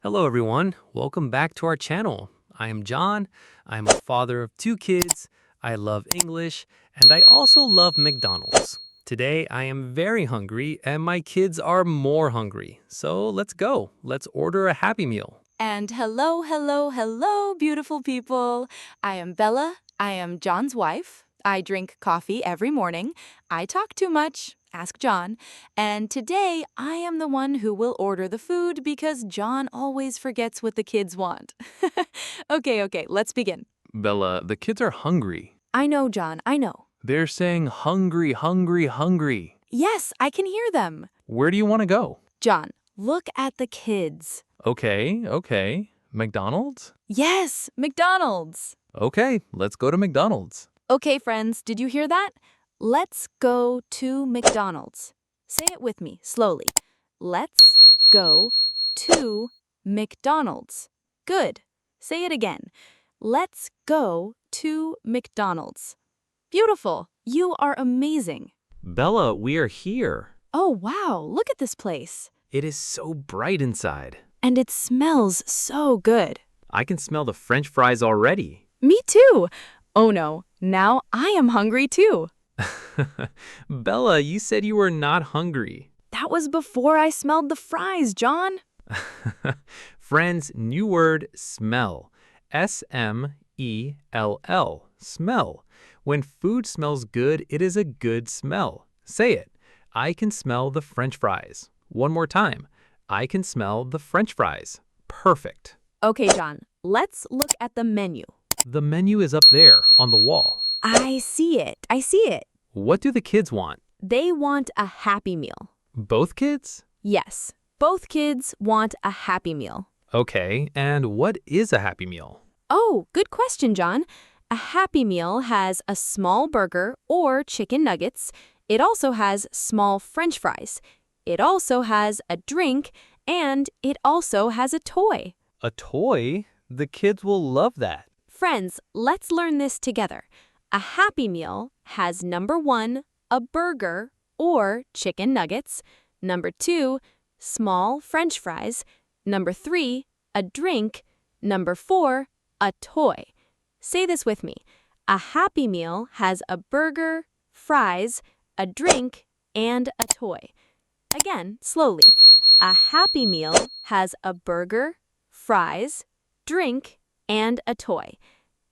Hello, everyone. Welcome back to our channel. I am John. I'm a father of two kids. I love English, and I also love McDonald's. Today, I am very hungry, and my kids are more hungry. So let's go. Let's order a Happy Meal. And hello, beautiful people. I am Bella. I am John's wife. I drink coffee every morning. I talk too much. Ask John. And today, I am the one who will order the food because John always forgets what the kids want. Okay, let's begin. Bella, the kids are hungry. I know, John, I know. They're saying hungry, hungry, hungry. Yes, I can hear them. Where do you want to go? John, look at the kids. Okay. McDonald's? Yes, McDonald's. Okay, let's go to McDonald's. Okay, friends, did you hear that? Let's go to McDonald's. Say it with me, slowly. Let's go to McDonald's. Good. Say it again. Let's go to McDonald's. Beautiful. You are amazing. Bella, we are here. Oh, wow. Look at this place. It is so bright inside. And it smells so good. I can smell the French fries already. Me too. Oh no, now I am hungry too. Bella, you said you were not hungry. That was before I smelled the fries, John. Friends, new word, smell. S-M-E-L-L, smell. When food smells good, it is a good smell. Say it. I can smell the French fries. One more time. I can smell the French fries. Perfect. Okay, John, let's look at the menu. The menu is up there on the wall. I see it. What do the kids want? They want a Happy Meal. Both kids? Yes, both kids want a Happy Meal. Okay, and what is a Happy Meal? Oh, good question, John. A Happy Meal has a small burger or chicken nuggets. It also has small French fries. It also has a drink, and it also has a toy. A toy? The kids will love that. Friends, let's learn this together. A Happy Meal has number 1, a burger or chicken nuggets. Number 2, small French fries. Number 3, a drink. Number 4, a toy. Say this with me. A Happy Meal has a burger, fries, a drink, and a toy. Again, slowly. A Happy Meal has a burger, fries, drink, and a toy.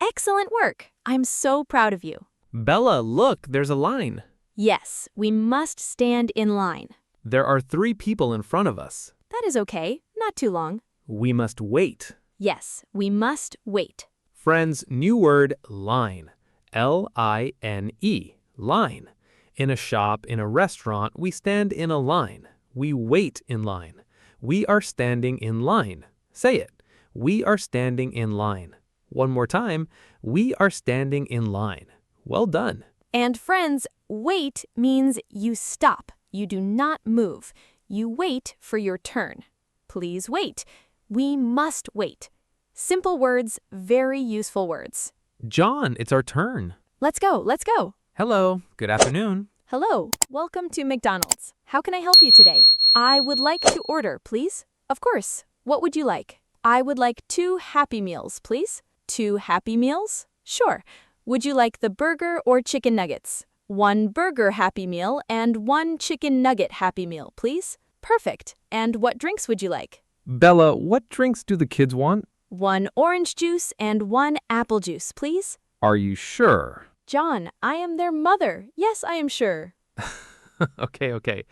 Excellent work! I'm so proud of you. Bella, look, there's a line. Yes, we must stand in line. There are 3 people in front of us. That is okay, not too long. We must wait. Yes, we must wait. Friends, new word, line. L-I-N-E, line. In a shop, in a restaurant, we stand in a line. We wait in line. We are standing in line. Say it. We are standing in line. One more time. We are standing in line. Well done. And friends, wait means you stop. You do not move. You wait for your turn. Please wait. We must wait. Simple words, very useful words. John, it's our turn. Let's go. Hello, good afternoon. Hello, welcome to McDonald's. How can I help you today? I would like to order, please. Of course. What would you like? I would like 2 Happy Meals, please. 2 Happy Meals? Sure. Would you like the burger or chicken nuggets? 1 burger Happy Meal and 1 chicken nugget Happy Meal, please. Perfect. And what drinks would you like? Bella, what drinks do the kids want? 1 orange juice and 1 apple juice, please. Are you sure? John, I am their mother. Yes, I am sure. Okay.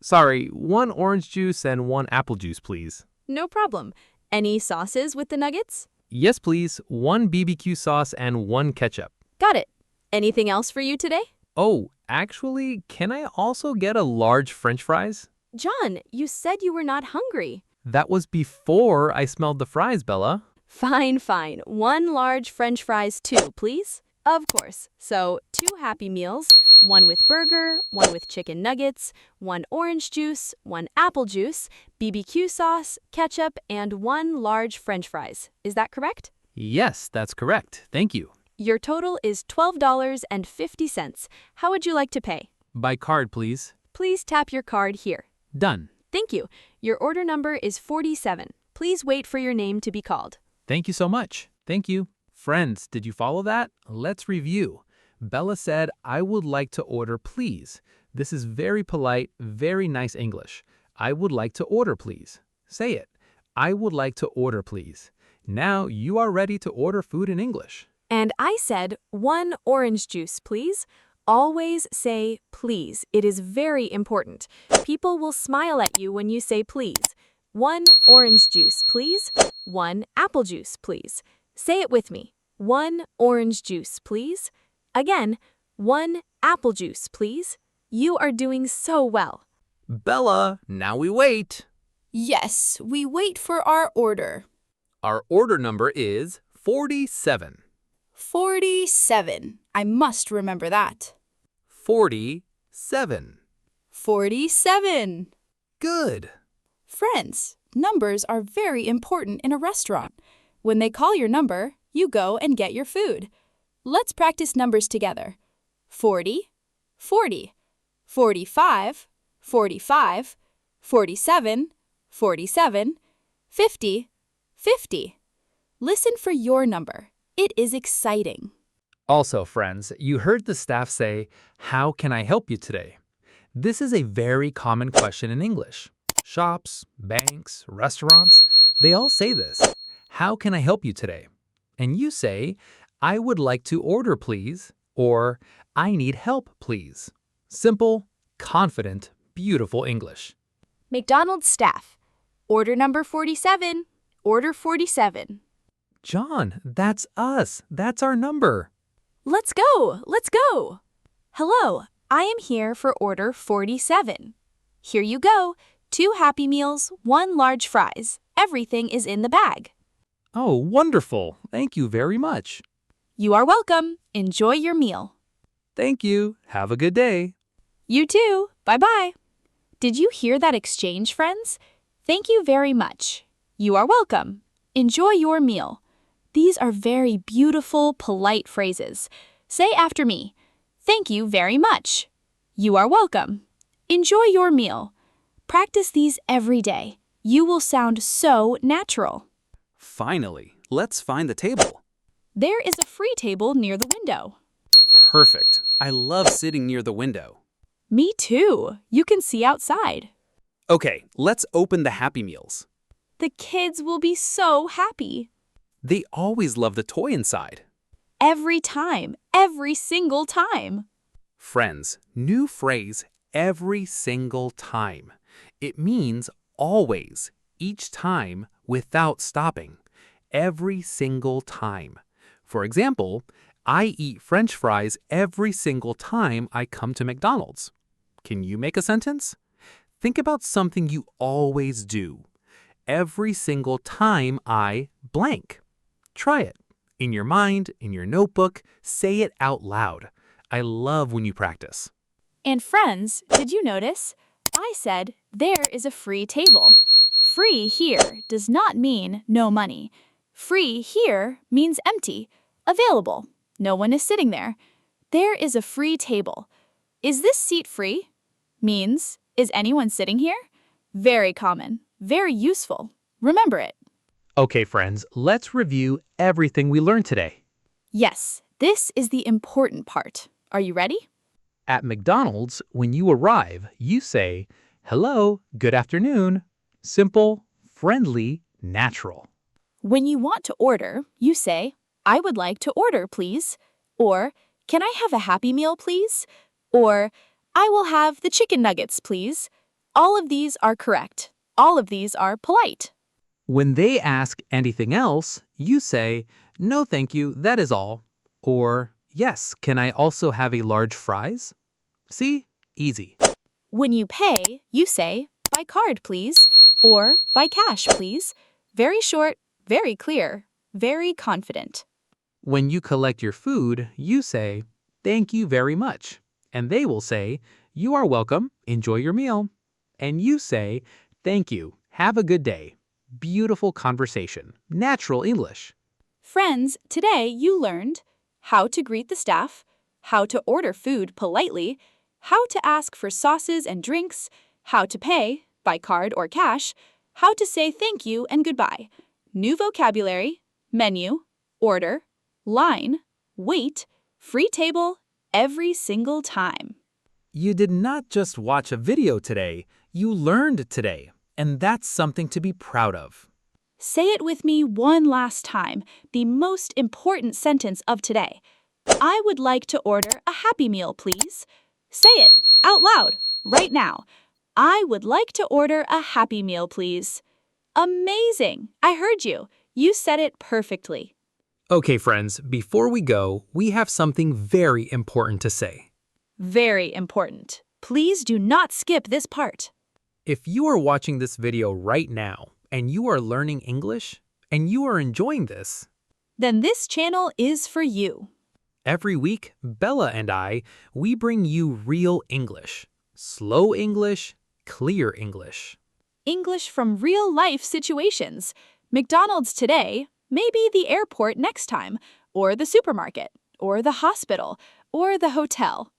Sorry, 1 orange juice and 1 apple juice, please. No problem. Any sauces with the nuggets? Yes, please. 1 BBQ sauce and 1 ketchup. Got it. Anything else for you today? Oh, actually, can I also get a large French fries? John, you said you were not hungry. That was before I smelled the fries, Bella. Fine. 1 large French fries too, please. Of course. So 2 Happy Meals, 1 with burger, 1 with chicken nuggets, 1 orange juice, 1 apple juice, BBQ sauce, ketchup, and 1 large French fries. Is that correct? Yes, that's correct. Thank you. Your total is $12.50. How would you like to pay? By card, please. Please tap your card here. Done. Thank you. Your order number is 47. Please Please wait for your name to be called. Thank you so much. Thank you. Friends, did you follow that? Let's review. Bella said, I would like to order, please. This is very polite, very nice English. I would like to order, please. Say it. I would like to order, please. Now you are ready to order food in English. And I said, 1 orange juice, please. Always say please. It is very important. People will smile at you when you say please. 1 orange juice, please. 1 apple juice, please. Say it with me. 1 orange juice, please. Again, 1 apple juice, please. You are doing so well. Bella, now we wait. Yes, we wait for our order. Our order number is 47. 47. I must remember that. 47. 47. Good. Friends, numbers are very important in a restaurant. When they call your number, you go and get your food. Let's practice numbers together. 40, 40, 45, 45, 47, 47, 50, 50. Listen for your number. It is exciting. Also, friends, you heard the staff say, how can I help you today? This is a very common question in English. Shops, banks, restaurants, they all say this. How can I help you today? And you say, I would like to order, please, or I need help, please. Simple, confident, beautiful English. McDonald's staff. Order number 47. Order 47. John, that's us. That's our number. Let's go! Let's go! Hello, I am here for order 47. Here you go. 2 Happy Meals, 1 large fries. Everything is in the bag. Oh, wonderful. Thank you very much. You are welcome. Enjoy your meal. Thank you. Have a good day. You too. Bye-bye. Did you hear that exchange, friends? Thank you very much. You are welcome. Enjoy your meal. These are very beautiful, polite phrases. Say after me. Thank you very much. You are welcome. Enjoy your meal. Practice these every day. You will sound so natural. Finally, let's find the table. There is a free table near the window. Perfect. I love sitting near the window. Me too. You can see outside. Okay, let's open the Happy Meals. The kids will be so happy. They always love the toy inside. Every time. Every single time. Friends, new phrase, every single time. It means always, each time, without stopping. Every single time. For example, I eat French fries every single time I come to McDonald's. Can you make a sentence? Think about something you always do. Every single time I blank. Try it. In your mind, in your notebook, say it out loud. I love when you practice. And friends, did you notice? I said, there is a free table. Free here does not mean no money. Free here means empty, available. No one is sitting there. There is a free table. Is this seat free? Means, is anyone sitting here? Very common, very useful. Remember it. Okay, friends, let's review everything we learned today. Yes, this is the important part. Are you ready? At McDonald's, when you arrive, you say, hello, good afternoon. Simple, friendly, natural. When you want to order, you say, I would like to order, please. Or, can I have a Happy Meal, please? Or, I will have the chicken nuggets, please. All of these are correct. All of these are polite. When they ask anything else, you say, no thank you, that is all. Or, yes, can I also have a large fries? See? Easy. When you pay, you say, by card, please. Or, by cash, please. Very short, very clear, very confident. When you collect your food, you say, thank you very much. And they will say, you are welcome, enjoy your meal. And you say, thank you, have a good day. Beautiful conversation, natural English. Friends, today you learned how to greet the staff, how to order food politely, how to ask for sauces and drinks, how to pay, by card or cash, how to say thank you and goodbye, new vocabulary, menu, order, line, wait, free table, every single time. You did not just watch a video today, you learned today, and that's something to be proud of. Say it with me one last time, the most important sentence of today. I would like to order a Happy Meal, please. Say it out loud, right now. I would like to order a Happy Meal, please. Amazing! I heard you. You said it perfectly. Okay, friends, before we go, we have something very important to say. Very important. Please do not skip this part. If you are watching this video right now and you are learning English and you are enjoying this, Then this channel is for you. every week, Bella and we bring you real English, slow English, clear English. English from real-life situations. McDonald's today, maybe the airport next time, or the supermarket, or the hospital, or the hotel.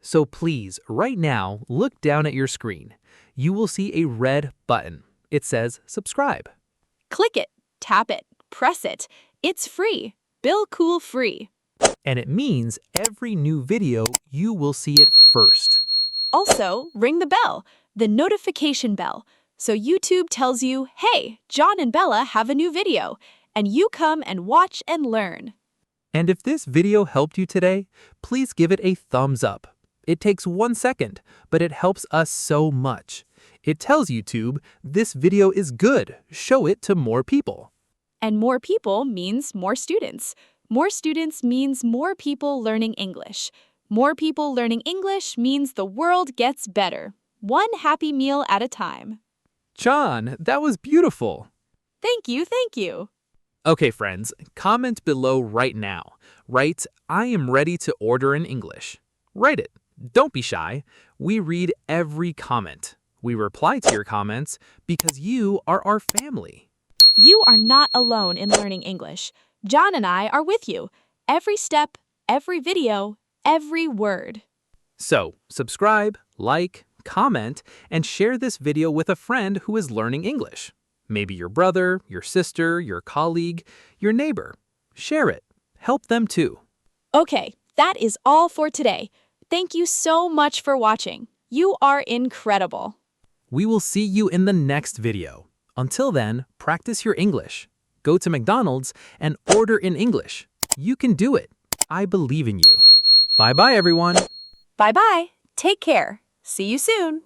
So please, right now, look down at your screen. You will see a red button. It says subscribe. Click it, tap it, press it. It's free. Bill Cool free. And it means every new video, you will see it first. Also, ring the bell, the notification bell, so YouTube tells you, hey, John and Bella have a new video, and you come and watch and learn. And if this video helped you today, please give it a thumbs up. It takes 1 second, but it helps us so much. It tells YouTube, this video is good, show it to more people. And more people means more students. More students means more people learning English. More people learning English means the world gets better. One happy meal at a time. John, that was beautiful. Thank you, thank you. Okay, friends, comment below right now. Write, I am ready to order in English. Write it. Don't be shy. We read every comment. We reply to your comments because you are our family. You are not alone in learning English. John and I are with you. Every step, every video, every word. So, subscribe, like, comment, and share this video with a friend who is learning English. Maybe your brother, your sister, your colleague, your neighbor. Share it. Help them too. Okay, that is all for today. Thank you so much for watching. You are incredible. We will see you in the next video. Until then, practice your English. Go to McDonald's and order in English. You can do it. I believe in you. Bye-bye, everyone. Bye-bye. Take care. See you soon.